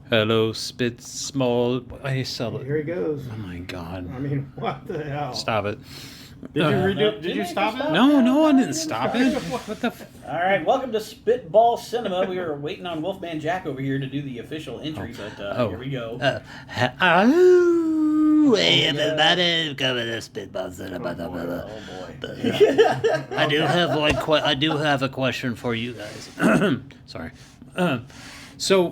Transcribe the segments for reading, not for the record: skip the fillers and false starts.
Hello, spit small. I sell it. Here he goes. Oh my god. I mean, what the hell? Stop it. Did you redo? Did Didn't you I stop just it? No, I didn't stop it. What the? All right, welcome to Spitball Cinema. We were waiting on Wolfman Jack over here to do the official entry, but here we go. Hey everybody, coming to Spitball Cinema. Oh boy. I do have I do have a question for you guys. Sorry. So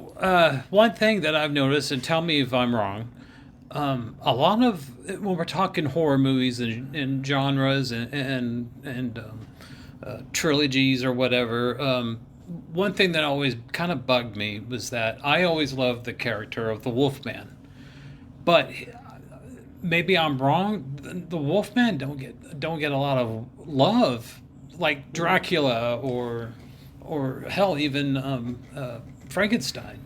one thing that I've noticed, and tell me if I'm wrong, a lot of when we're talking horror movies and genres and trilogies or whatever, one thing that always kind of bugged me was that I always loved the character of the Wolfman, but maybe I'm wrong. The Wolfman don't get a lot of love like Dracula or hell even Frankenstein.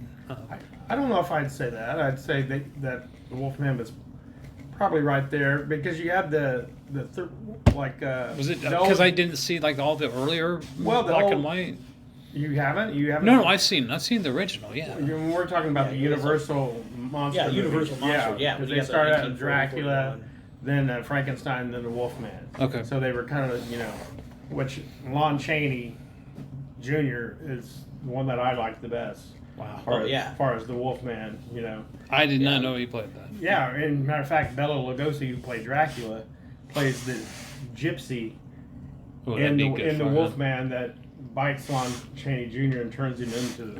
I don't know if I'd say that. I'd say that the Wolfman was probably right there because you had Was it the because old- I didn't see like all the earlier Well, the black old- and white? You haven't. No, I've seen the original. Yeah. We're talking about the Yeah, Universal monster. Yeah, Universal movies. monster, yeah, because we they got the started out 1940, with Dracula, 41. then Frankenstein, then the Wolfman. Okay. So they were kind of which Lon Chaney Jr. is the one that I like the best. Wow. As far as the Wolfman, I did Yeah. not know he played that. Yeah, and matter of fact, Bela Lugosi, who played Dracula, plays the gypsy Oh, that'd in be the good for him. Wolfman that bites Lon Chaney Jr. and turns him into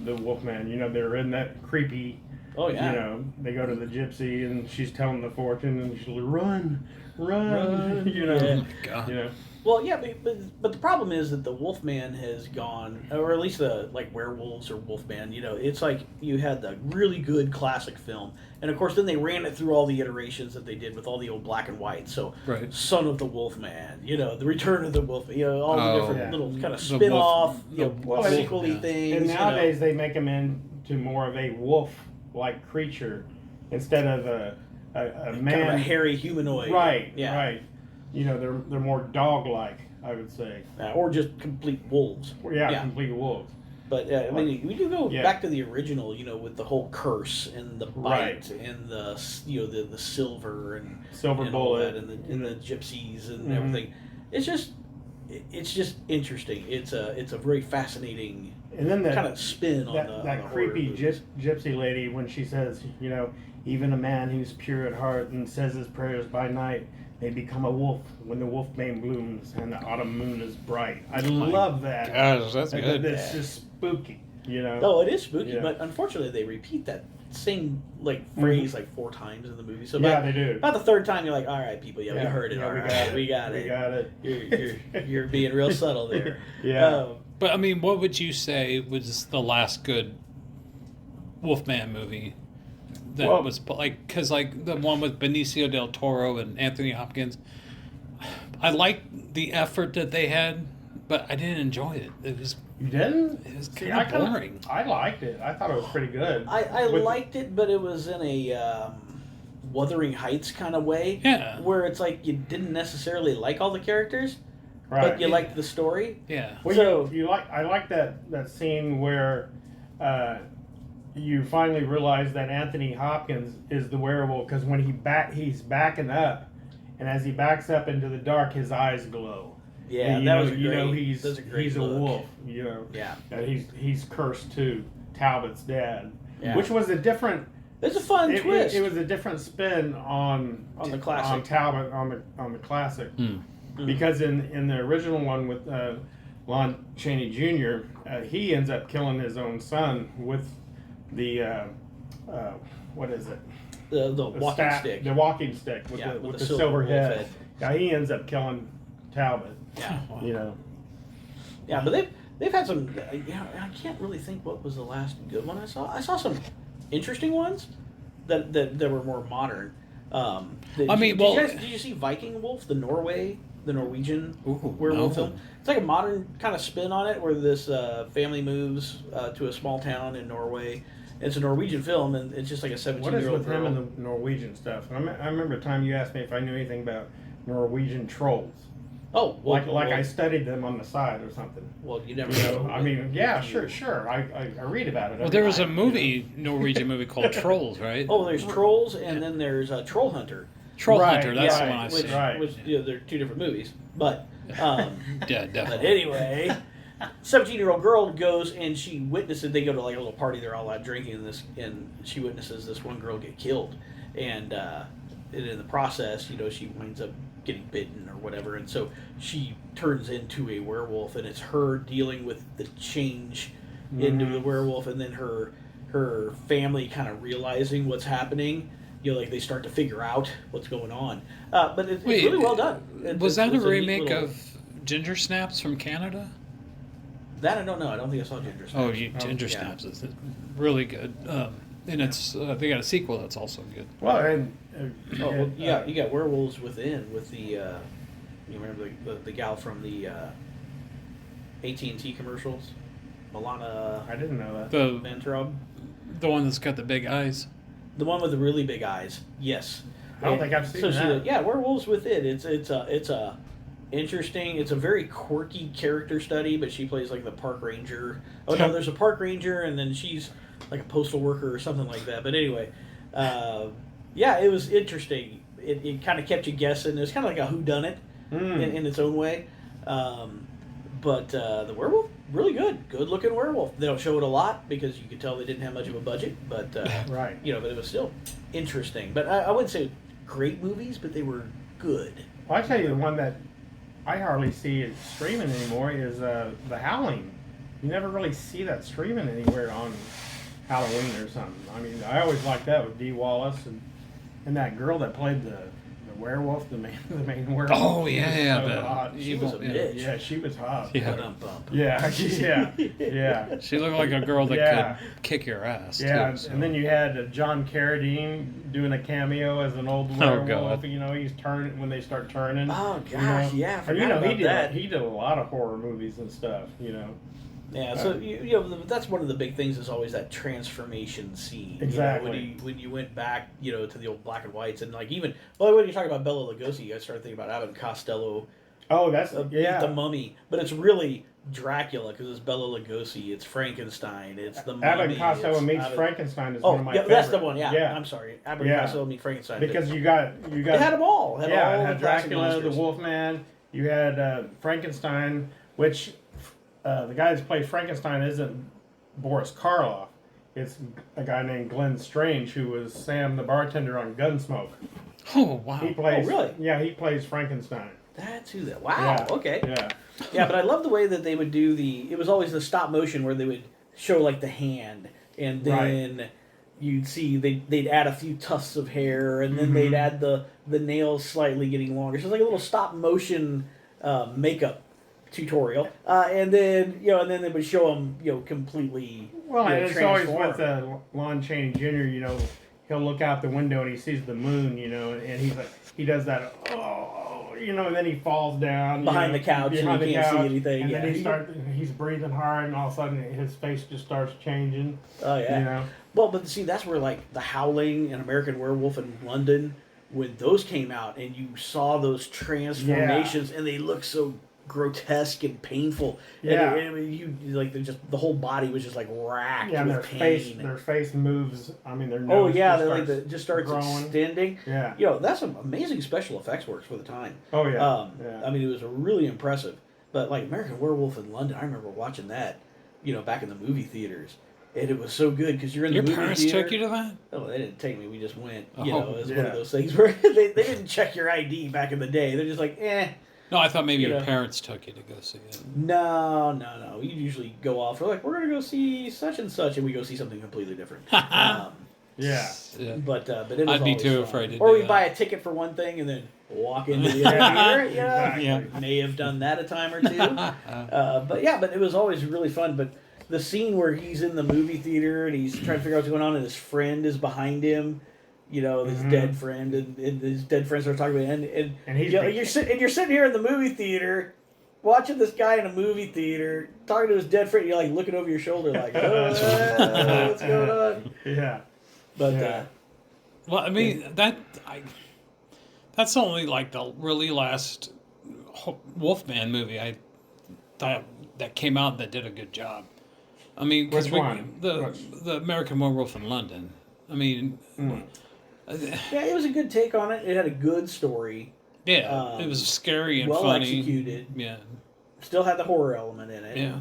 the Wolfman. They're in that creepy. Oh yeah. They go to the gypsy and she's telling the fortune and she's like, run. Run. Oh my God. Well, yeah, but the problem is that the Wolfman has gone, or at least the like werewolves or Wolfman. It's like you had the really good classic film, and of course then they ran it through all the iterations that they did with all the old black and white. So, Right. Son of the Wolfman, the Return of the Wolfman, all the Oh. different Yeah. little kind of The spin-off, wolf- sequel-y yeah. things. And nowadays they make him into more of a wolf-like creature instead of a man. kind of a hairy humanoid, Right. Yeah, Right. They're more dog-like, I would say. or just complete wolves. Yeah. Complete wolves. But I mean, we do go Yeah. back to the original, with the whole curse and the bite Right. and the silver and Silver and all bullet that and the gypsies and Mhm. everything. It's just interesting. It's a very fascinating And then kind of spin on that the creepy horror movie. gypsy lady when she says, even a man who's pure at heart and says his prayers by night may become a wolf when the wolfbane blooms and the autumn moon is bright. I love that. Gosh, that's good. It's just spooky, Oh, it is spooky, Yeah. but unfortunately they repeat that same phrase like 4 times in the movie. So Yeah, about, they do. about the third time you're like, all right, people, we heard it. Yeah, All we right, got it. we got We it. got it. You're being real subtle there. Yeah. But I mean, what would you say was the last good Wolfman movie that Well- was like? Because like the one with Benicio del Toro and Anthony Hopkins, I liked the effort that they had, but I didn't enjoy it. It was You didn't? was See, kinda boring. I liked it. I thought it was pretty good. I With- liked it, but it was in a Wuthering Heights kind of way. Yeah. Where it's like you didn't necessarily like all the characters, Right. but you liked the story. yeah. Well, So- I like that scene where you finally realize that Anthony Hopkins is the werewolf because when he's backing up, and as he backs up into the dark, his eyes glow. Yeah, And that was a you know great. he's that was a great he's a look. wolf. Yeah, And he's cursed too. Talbot's dad, Yeah. which was a different. it's a fun twist. It was a different spin on the classic. on Talbot on the classic. Hmm. Because in the original one with Lon Chaney Jr., he ends up killing his own son with the what is it? the The walking staff- stick. The walking stick with Yeah, the silver wolf head. Yeah, he ends up killing Talbot. Yeah, Wow. yeah, but they've had some. I can't really think what was the last good one I saw. I saw some interesting ones that were more modern. Did you see Viking Wolf, the Norwegian Ooh, werewolf no. film? It's like a modern kind of spin on it, where this family moves to a small town in Norway. It's a Norwegian film, and it's just like a What is 17-year-old with girl. him and the Norwegian stuff? I remember a time you asked me if I knew anything about Norwegian trolls. Oh, well, like well, I studied them on the side or something. Well, you never You know, know. I mean, yeah, If you- sure. I read about it. Well, every there was a night, movie, Norwegian movie called Trolls, right? Oh, there's Trolls, and then there's Troll Hunter. Troll Right, Hunter. That's the right, one I which, see. Right. which they're two different movies. But, Yeah, but definitely. anyway, 17-year-old girl goes and she witnesses. They go to like a little party. They're all out drinking, and she witnesses this one girl get killed, and in the process, she winds up getting bitten or whatever, and so she turns into a werewolf, and it's her dealing with the change into the werewolf, and then her family kind of realizing what's happening. Like they start to figure out what's going on. But it's Wait, really well done. Was that a neat remake little- of Ginger Snaps from Canada? That? I don't know. I don't think I saw Ginger Oh, Snaps. Ginger yeah. Snaps is really good. And it's they got a sequel that's also good. Well, and Oh, well, you got Werewolves Within with the you remember the gal from the AT&T commercials, Milana I didn't know that. The Mantrub, the one that's got the big eyes. the one with the really big eyes. Yes, I don't think I've seen so that. yeah, Werewolves Within. It's a interesting. It's a very quirky character study, but she plays like the park ranger. Oh no, there's a park ranger, and then she's like a postal worker or something like that. But anyway, yeah, it was interesting. It kind of kept you guessing. It was kind of like a whodunit in its own way. But the werewolf, really good. Good looking werewolf. They don't show it a lot because you could tell they didn't have much of a budget. But, Right. but it was still interesting. But I wouldn't say great movies, but they were good. Well, I tell you, the one that I hardly see it streaming anymore is The Howling. You never really see that streaming anywhere on Halloween or something. I mean, I always liked that with Dee Wallace and that girl that played the werewolf, the main werewolf. Oh, She yeah, was yeah, so the hot. She was a bitch. Yeah, she was hot. Yeah. Ba-dum-bum. Yeah. She looked like a girl that Yeah. could kick your ass. Yeah, too, so. and then you had John Carradine doing a cameo as an old God. werewolf. He's turning when they start turning. Oh, you gosh, know. yeah, I And, forgot about that. He did a lot of horror movies and stuff. Yeah, so that's one of the big things is always that transformation scene. Exactly. When you went back, to the old black and whites, and like even when you talk about Bela Lugosi, I started thinking about Abbott and Costello, Oh, that's the Mummy, but it's really Dracula because it's Bela Lugosi, it's Frankenstein, it's the Mummy. Abbott and Costello it's meets Abbott- Frankenstein is Oh, one of my yeah, favorites. that's the one. Yeah, yeah. I'm sorry, Abbott and Yeah. Costello meet Frankenstein. Because you got it had them all. It had all it the had classic Dracula, the monsters. Wolfman. You had Frankenstein, which the guy that's played Frankenstein isn't Boris Karloff. It's a guy named Glenn Strange, who was Sam the bartender on Gunsmoke. Oh, wow. He plays. Oh, really? Yeah, he plays Frankenstein. That's who that. Wow. Yeah. Okay. Yeah. Yeah, but I love the way that they would do it was always the stop motion where they would show like the hand, and then you'd see they'd add a few tufts of hair, and then they'd add the nails slightly getting longer. So it's like a little stop motion makeup tutorial, and then they would show them completely. Well, and it's always with transformed. Lon Chaney Jr. He'll look out the window and he sees the moon. And he's like, he does that. And then he falls down Behind the couch and behind you the can't see couch, anything, And yeah. then he's breathing hard, and all of a sudden his face just starts changing. Oh yeah. Well, but see, that's where like The Howling and American Werewolf in London, when those came out, and you saw those transformations, and they look so grotesque and painful. Yeah. And you like the whole body was just like racked Yeah, and with pain. their face moves. I mean, their Oh nose yeah, just they're starts just starts growing. extending. Yeah. That's some amazing special effects works for the time. Oh yeah. I mean, it was really impressive. But like American Werewolf in London, I remember watching that, back in the movie theaters, and it was so good because you're in Your the movie parents theater. took you to that? Oh, they didn't take me. We just went. Oh, It was one yeah. of those things where they didn't check your ID back in the day. They're just like, eh. No, I thought maybe You your know. parents took you to go see it. No. We usually go off. We're like, we're gonna go see such and such, and we go see something completely different. Yeah. Yeah. But it was I'd be always too fun. afraid to Or do we that. buy a ticket for one thing and then walk into the other theater. Exactly. Yeah. May have done that a time or two. But it was always really fun. But the scene where he's in the movie theater and he's trying to figure out what's going on, and his friend is behind him. His dead friend, and his dead friends are talking about it, And he's you're sitting here in the movie theater, watching this guy in a movie theater talking to his dead friend. You're like looking over your shoulder, like, what's going on? Yeah. But Yeah. Well, I mean, that's only like the really last Wolfman movie, I thought that came out that did a good job. I mean, 'cause Which one? The American Werewolf in London. I mean, Yeah, it was a good take on it. It had a good story. yeah, it was scary and well funny. executed. Yeah, Still had the horror element in it. yeah.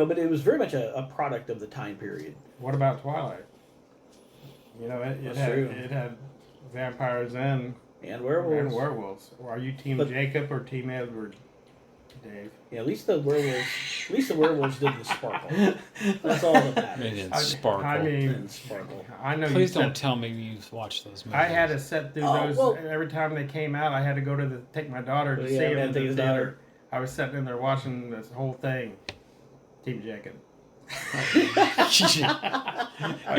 But it was very much a product of the time period. What about Twilight? You know, That's true. it had vampires and And werewolves. Are you Team But- Jacob or Team Edward, Dave? Yeah, at least the werewolves didn't sparkle. That's all that They matters. didn't I sparkle. mean, Didn't sparkle. I know Please you don't said, tell me you've watched those movies. I had to sit through Oh, those well- every time they came out. I had to go to take my daughter to Yeah, see man, it in take the his theater. daughter. I was sitting in there watching this whole thing. Team Jacob. You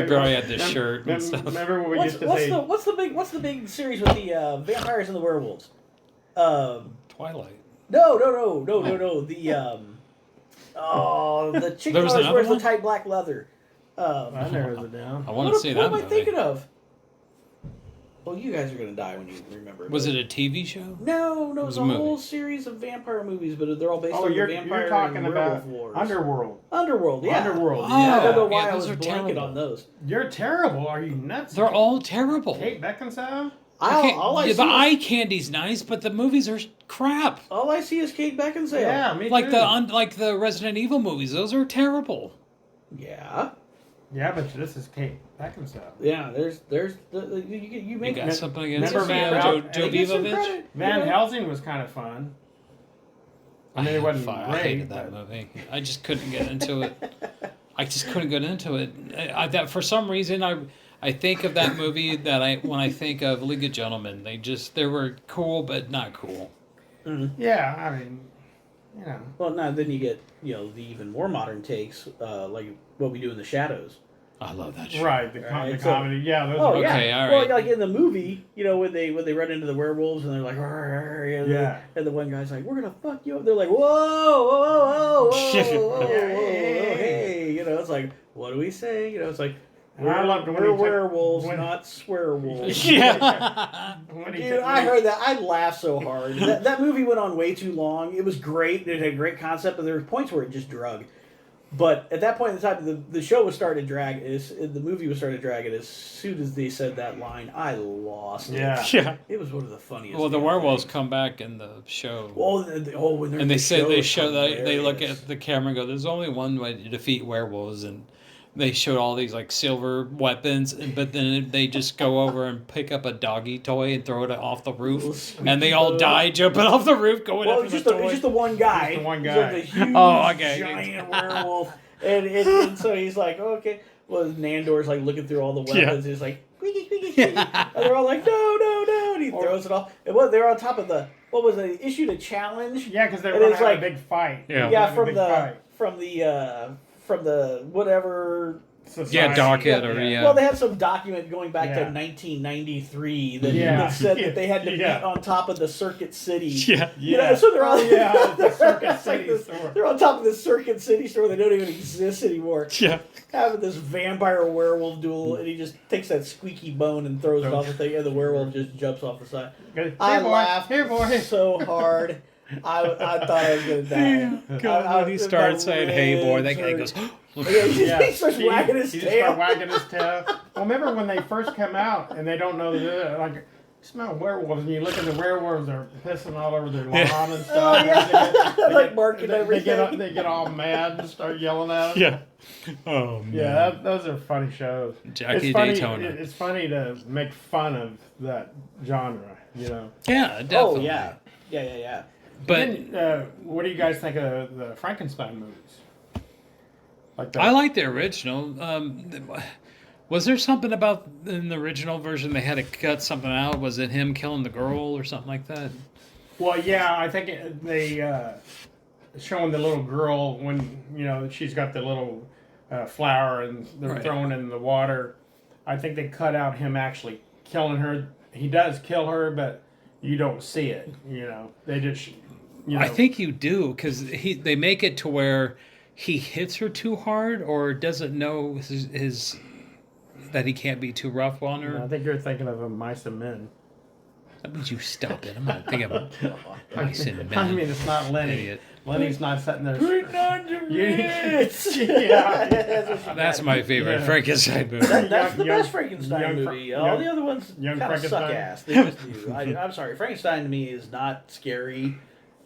probably had the shirt and stuff. Remember when we What's, used to what's say? what's the big series with the vampires and the werewolves? Twilight. No. The chick There was always another wears the one? tight black leather. I narrowed it down. I want to see what that am I movie. thinking of? Well, you guys are gonna die when you remember. Was it a TV show? No, It it was was a a movie. whole series of vampire movies, but they're all based Oh, on the you're vampire talking and about werewolf wars. Underworld. Underworld, yeah. Underworld. Oh, I don't know Yeah. why yeah, I those was are blanking terrible. on those. You're terrible. Are you nuts? They're all terrible. Kate Beckinsale. All I the see eye candy's nice, but the movies are crap. all I see is Kate Beckinsale. Yeah, me Like too. like the Resident Evil movies, those are terrible. Yeah. Yeah, but this is Kate Beckinsale. Yeah, there's you You make got something against remember Van Joe Get some Jovovich? credit, Van you know? Helsing was kind of fun. I mean, it wasn't I great. hated that but- movie. I just couldn't get into it. I just couldn't get into it. That for some reason I think of that movie when I think of League of Gentlemen. They were cool but not cool. Yeah, I mean, you know. Well, now then you get the even more modern takes, like What We Do in the Shadows. I love that show. Right, the Right, so- comedy. Yeah, those Oh are Okay, yeah. all Well, right. like in the movie, when they run into the werewolves and they're like, "Rrrr," and, Yeah. and the one guy's like, "We're gonna fuck you up." They're like, "Whoa, whoa, whoa, whoa, whoa, whoa, hey!" It's like, what do we say? It's like. And I loved when we're he took- werewolves, when- not swearwolves. Yeah. When he Dude, took- I heard that. I laughed so hard. That movie went on way too long. It was great. It had a great concept, but there were points where it just drug. But at that point in time, the show was starting to drag. The movie was starting to drag. And as soon as they said that line, I lost it. Yeah. Yeah. It was one of the funniest. Well, the damn werewolves things. come back in the show. When they're And in they the say show, they it's show they look hilarious. at the camera and go, "There's only one way to defeat werewolves," and they showed all these like silver weapons, but then they just go over and pick up a doggy toy and throw it off the roof, and they all die jumping off the roof going Well, after it's the just, toy. it's just the one guy. Just the one He's guy. like a huge, Oh, okay. giant werewolf. And so he's like, okay. Well, Nandor's like looking through all the weapons. And he's like, squeaky, squeaky, squeaky. And they're all like, no, no, no. And he throws it off. And they're on top of what was it? They issued a challenge. Yeah, because they were And going it's to have like- a big fight. Yeah. Yeah, Have a big fight. from the whatever. Yeah, docket or yeah. Well, they had some document going back to Yeah. 1993 that, Yeah. that said that they had to Yeah. meet on top of the Circuit City. Yeah. You know, so they're all Oh, yeah, the Circuit it's like City this- store. They're on top of this Circuit City store that don't even exist anymore. Yeah. Having this vampire werewolf duel, and he just takes that squeaky bone and throws it off the thing, and the werewolf just jumps off the side. Here, I boy. laughed Here, boy. so hard. I thought I was gonna die. God, when he starts my saying, "Hey, boy," that guy legs goes, hurt. Yeah, he starts wagging his he tail. just started wagging his tail. Well, remember when they first come out and they don't know that like you smell werewolves and you look at the werewolves are pissing all over their lawn and stuff. Oh, yeah. They Like marking everything. They get all mad and start yelling at them. "Yeah, oh man, Yeah, those are funny shows. Jackie it's funny, Daytona." It's funny to make fun of that genre, you know. Yeah, definitely. Oh yeah, yeah. But Then, what do you guys think of the Frankenstein movies? Like that? I like the original. Was there something about in the original version they had to cut something out? Was it him killing the girl or something like that? Well, yeah, I think they showing the little girl when she's got the little flower and they're Right. throwing it in the water. I think they cut out him actually killing her. He does kill her, but you don't see it. You know, they just. I think you do because they make it to where he hits her too hard or doesn't know his that he can't be too rough on her. I think you're thinking of a Mice and Men. Would you stop it? I'm not thinking of Tyson I Ben. mean, it's not Lenny. Idiot. Lenny's not sitting there. Put on the Ritz. Yeah. That's my favorite Yeah. Frankenstein movie. That's the Young- best Frankenstein young Fra- movie. All young- the other ones young kind of suck Frankenstein. ass. They just do. I'm sorry. Frankenstein to me is not scary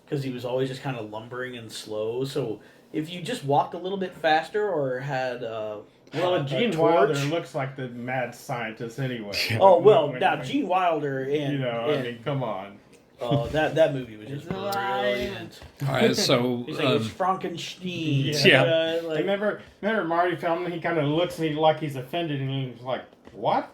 because he was always just kind of lumbering and slow. So if you just walked a little bit faster or had Well, Gene torch- Wilder looks like the mad scientist anyway. Oh well, When- now when- Gene Wilder and You know, I mean, come on. that movie was just It's alive. brilliant. All right, so He's like it's Frankenstein. Yeah. Like, Remember Marty filming? He kind of looks and he like he's offended, and he's like, "What?"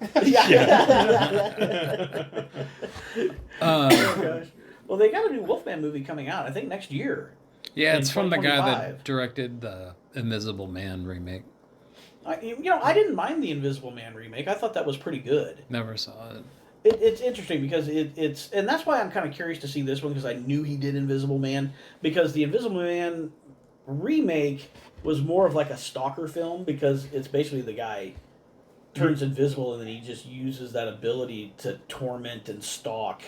um, Oh, gosh. Well, they got a new Wolfman movie coming out. I think next year. yeah, In it's from the guy 2025. that directed the Invisible Man remake. I didn't mind the Invisible Man remake. I thought that was pretty good. Never saw it. It's interesting because it's and that's why I'm kind of curious to see this one because I knew he did Invisible Man because the Invisible Man remake was more of like a stalker film because it's basically the guy turns invisible and then he just uses that ability to torment and stalk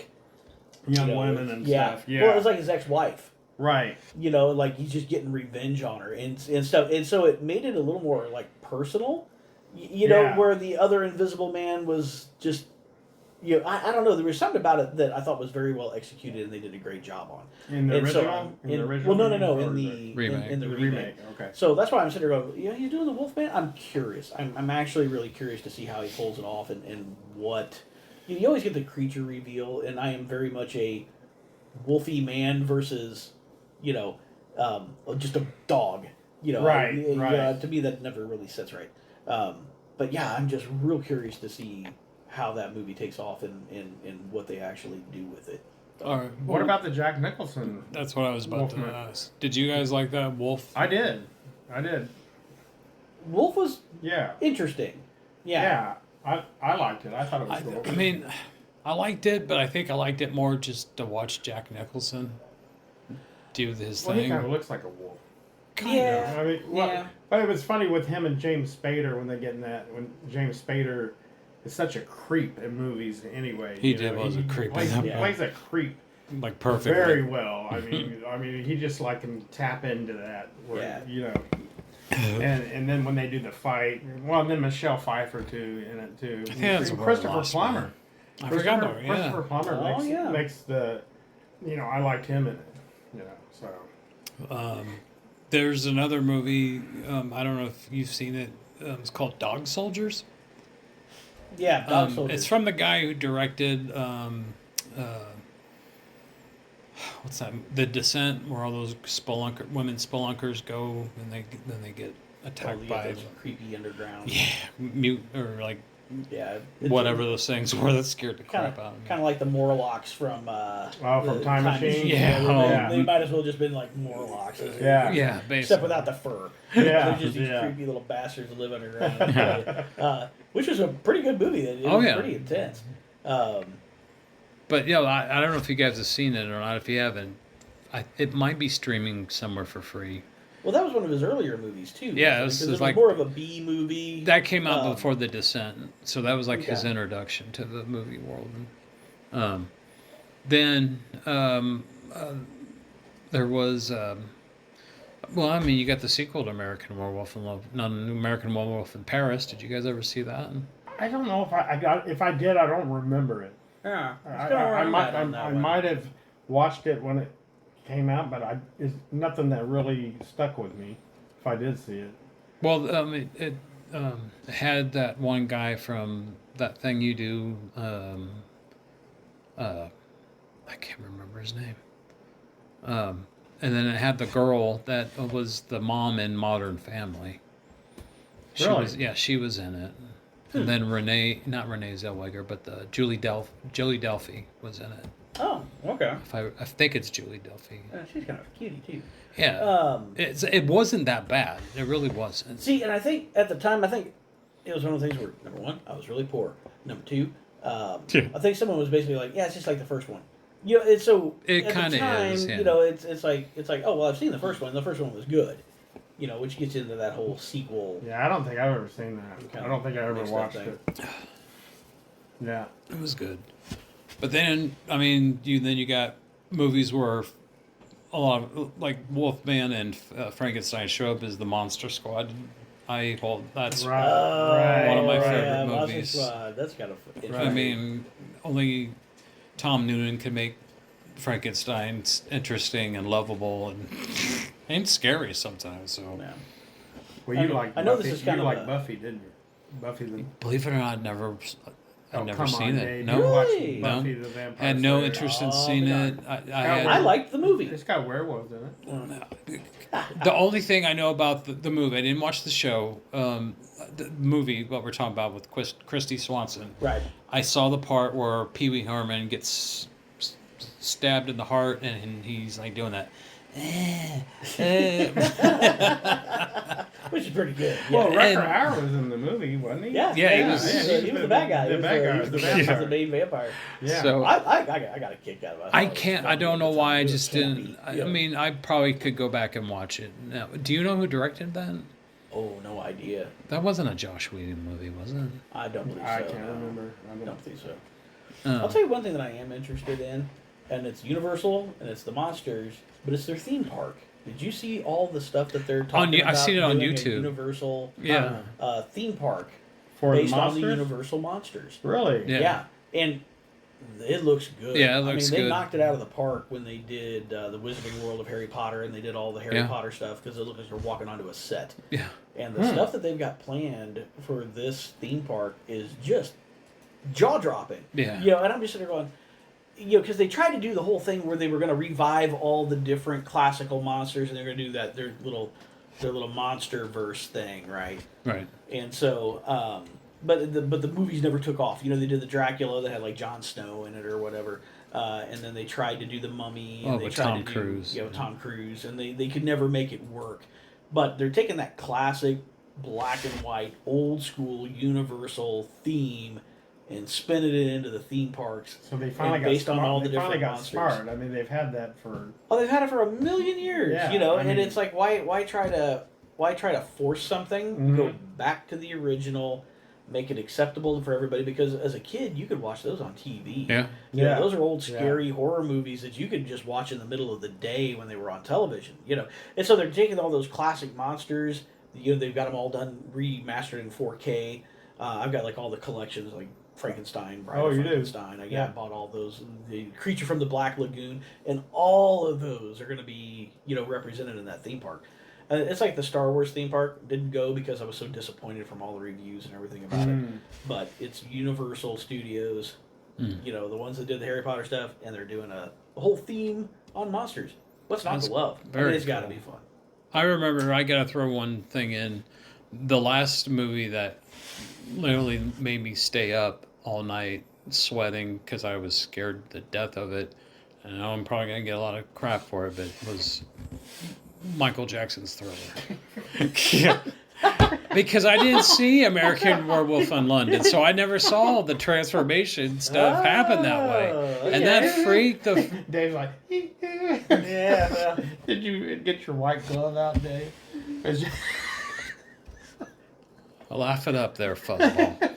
Young women and yeah. stuff. Yeah. Well, it was like his ex-wife. Right. Like he's just getting revenge on her and stuff. And so it made it a little more like personal, Yeah. where the other Invisible Man was just, I don't know. There was something about it that I thought was very well executed and they did a great job on. In the And so, original. In the original. Well, no. or In the remake. In the the remake. remake. Okay. So that's why I'm sitting there going, he's doing the Wolfman? I'm curious. I'm actually really curious to see how he pulls it off and what. You always get the creature reveal, and I am very much a wolfy man versus, just a dog. Right. To me, that never really sits right. But yeah, I'm just real curious to see how that movie takes off and what they actually do with it. All right. What about the Jack Nicholson? That's what I was about Wolfman? to ask. Did you guys like that Wolf? I did. Wolf was Yeah. interesting. Yeah. I liked it. I thought it was cool. I mean, I liked it, but I think I liked it more just to watch Jack Nicholson do his Well, he thing. kind of looks like a wolf. Yeah. I mean, Yeah. but it was funny with him and James Spader when they get in that. When James Spader is such a creep in movies anyway. He was a creep in Plays, that he one. plays a creep Like perfectly. very well. I mean, he just like can tap into that. Where, Yeah. And then when they do the fight, well, and then Michelle Pfeiffer too in it too. I think that's And where I Christopher lost Plummer. me. I forgot about it, Christopher yeah. Plummer Oh, makes yeah. makes the, I liked him in it. So. There's another movie, I don't know if you've seen it, it's called Dog Soldiers. Yeah, Dog Soldiers. It's from the guy who directed, what's that? The Descent, where all those women spelunkers go and then they get attacked you by get those creepy underground. mute or like Yeah. whatever those things were that scared the Kind crap out of me. of like the Morlocks from. From Time Machine? Yeah. where Yeah. They might as well just been like Morlocks. Yeah. Yeah, basically. Except without the fur. Yeah, They're just these yeah. creepy little bastards that live underground. Which was a pretty good movie. It Oh, was yeah. pretty intense. But yeah, I don't know if you guys have seen it or not. If you haven't, it might be streaming somewhere for free. Well, that was one of his earlier movies too. Yeah, because it was it was like- more of a B movie. That came out Um, before The Descent, so that was like his Okay. introduction to the movie world. Then there was, well, I mean, you got the sequel to American Werewolf in Love, not American Werewolf in Paris. Did you guys ever see that? I don't know if I did. I don't remember it. Yeah, I might have watched it when it came out, but it's nothing that really stuck with me. If I did see it. Well, it had that one guy from That Thing You Do. I can't remember his name. And then it had the girl that was the mom in Modern Family. Really? She was in it. And then not Renee Zellweger, but the Julie Delphi was in it. Oh, okay. I think it's Julie Delphi. She's kind of a cutie too. Yeah. It wasn't that bad. It really wasn't. See, and I think at the time, it was one of the things where number one, I was really poor. Number two, I think someone was basically like, "Yeah, it's just like the first one." It's so. It at the kinda time, is, yeah. it's like oh well, I've seen the first one. The first one was good. Which gets into that whole sequel. Yeah, I don't think I've ever seen that. Okay. I don't think I ever Mixed up watched thing. it. Yeah. It was good. But then, I mean, you got movies where a lot of like Wolfman and Frankenstein show up as the Monster Squad. That's Right. one of my Oh, favorite yeah, Monster movies. Squad. That's kind of. I mean, only Tom Noonan can make Frankenstein interesting and lovable and scary sometimes. So, Yeah. Well, you like I know Buffy. this is kind you of like a- Buffy, didn't you? Buffy the. believe it or not, I've never come seen on, it. Dave. No, You watched Really? Buffy No. the Vampire had no Slayer. interest in Oh, seeing my it. God. I liked the movie. It's got werewolves in it. The only thing I know about the movie, I didn't watch the show. The movie, what we're talking about with Christy Swanson. Right. I saw the part where Pee Wee Herman gets stabbed in the heart, and he's like doing that. Which is pretty good. Well, Yeah. Rutger Hauer was in the movie, wasn't he? Yeah, Yeah, he was- he was the bad guy. The bad guy. He was the main vampire. Yeah. So I got a kick out of it. I can't. I don't know why. I just didn't. I Yeah. mean, I probably could go back and watch it. Now, do you know who directed that? Oh, no idea. That wasn't a Josh Whedon movie, was it? I don't believe so. I can't no. remember. I don't think so. Oh. I'll tell you one thing that I am interested in, and it's Universal and it's the monsters, but it's their theme park. Did you see all the stuff that they're talking about? I've seen it on doing a YouTube. Universal Yeah. theme park For the based on the monsters? Universal monsters. Really? Yeah. And it looks good. Yeah, it looks I mean, they good. knocked it out of the park when they did the Wizarding World of Harry Potter, and they did all the Harry Yeah. Potter stuff because it looked like they're walking onto a set. Yeah. And the stuff that they've got planned for this theme park is just jaw dropping. Yeah. You know, and I'm just sitting there going, you know, because they tried to do the whole thing where they were going to revive all the different classical monsters, and they're going to do that their little monster verse thing, right? Right. And so, but the movies never took off. You know, they did the Dracula that had like Jon Snow in it or whatever, and then they tried to do the Mummy. And Oh, they with tried Tom to Cruise. Do, Tom Cruise, and they could never make it work. But they're taking that classic black and white, old school Universal theme and spinning it into the theme parks. So they finally And got based smart. on all the they finally different got monsters. smart. I mean, they've had that for. Oh, they've had it for a million years, Yeah, you know, I and mean- it's like why try to force something, go back to the original, make it acceptable for everybody, because as a kid you could watch those on TV. Yeah. You know, Yeah. those are old scary horror movies that you could just watch in the middle of the day when they were on television, you know. And so they're taking all those classic monsters, you know, they've got them all done remastered in 4K. I've got like all the collections like Frankenstein, Bride Oh, of you do? Frankenstein. I Yeah. bought all those. The Creature from the Black Lagoon, and all of those are going to be, you know, represented in that theme park. It's like the Star Wars theme park. Didn't go because I was so disappointed from all the reviews and everything about it. But it's Universal Studios, you know, the ones that did the Harry Potter stuff, and they're doing a whole theme on monsters. What's not That's to love? I very mean, it's got to cool. be fun. I remember, I gotta throw one thing in. The last movie that literally made me stay up all night sweating because I was scared to death of it, and I know I'm probably gonna get a lot of crap for it, but it was Michael Jackson's Thriller. Yeah. Because I didn't see American Werewolf in London, so I never saw the transformation stuff happen that way. Oh, And that okay. freaked the. Dave's like, Yeah, well, Did you get your white glove out, Dave? Laugh it up there, fuzzball.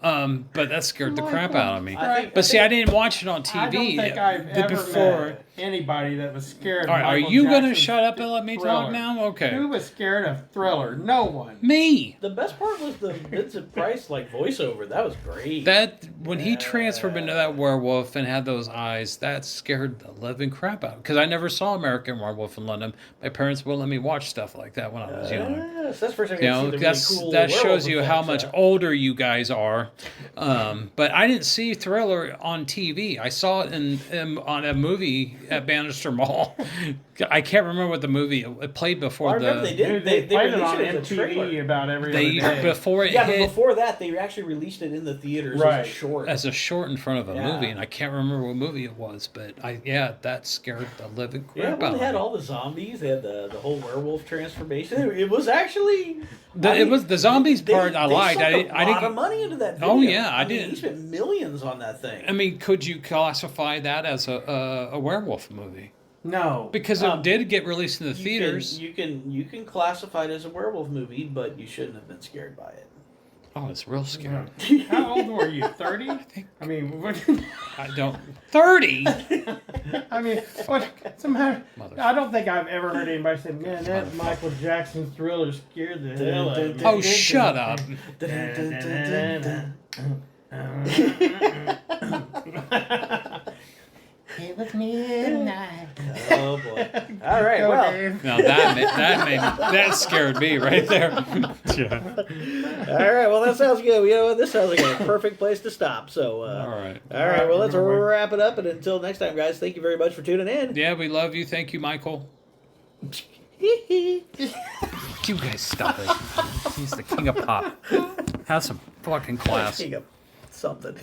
But that scared the crap out of me. I think- But see, I didn't watch it on I TV. don't think I've ever before. met anybody that was scared. All right, are Michael you going to Jackson's shut up and let me talk Thriller. now? Okay. Who was scared of Thriller? No one. Me. the best part was the Vincent Price like voiceover. That was great. That when he transformed into that werewolf and had those eyes, that scared the living crap out. Because I never saw American Werewolf in London. My parents wouldn't let me watch stuff like that when I was young. Yes, that's the first time You I know, see the that's really cool that werewolf shows you how effects, much huh? older you guys are. But I didn't see Thriller on TV. I saw it on a movie at Bannister Mall. I can't remember what the movie it played before Well, I remember they did. Dude, they played it released on as a trailer. MTV about every They other day. before it Yeah, but hit before that, they actually released it in the theaters Right. as a short. as a short in front of a Yeah. movie, and I can't remember what movie it was, but that scared the living Yeah, crap well, out they had of me. all the zombies. They had the whole werewolf transformation. It was actually. It was the zombies they, part I they liked. Sunk I a lot didn't. of money into that video. Oh, yeah, I mean, didn't- He spent millions on that thing. I mean, could you classify that as a werewolf movie? No. Because it did get released in the theaters. You can classify it as a werewolf movie, but you shouldn't have been scared by it. Oh, it's real scary. How old were you? 30? I mean, what? I don't. 30. I mean, what's the matter? Mother- I don't think I've ever heard anybody say, "Man, that Michael Jackson Thriller scared the hell out of me." Oh, shut up. It was midnight. Oh boy! All right, Go, well, Dave. Now that scared me right there. Yeah. all right, well that sounds good. You know what? This sounds like a perfect place to stop. So, All right. all right, well let's Remember- wrap it up, and until next time, guys, thank you very much for tuning in. Yeah, we love you. Thank you, Michael. You guys stop it. He's the king of pop. Have some fucking class. King of something.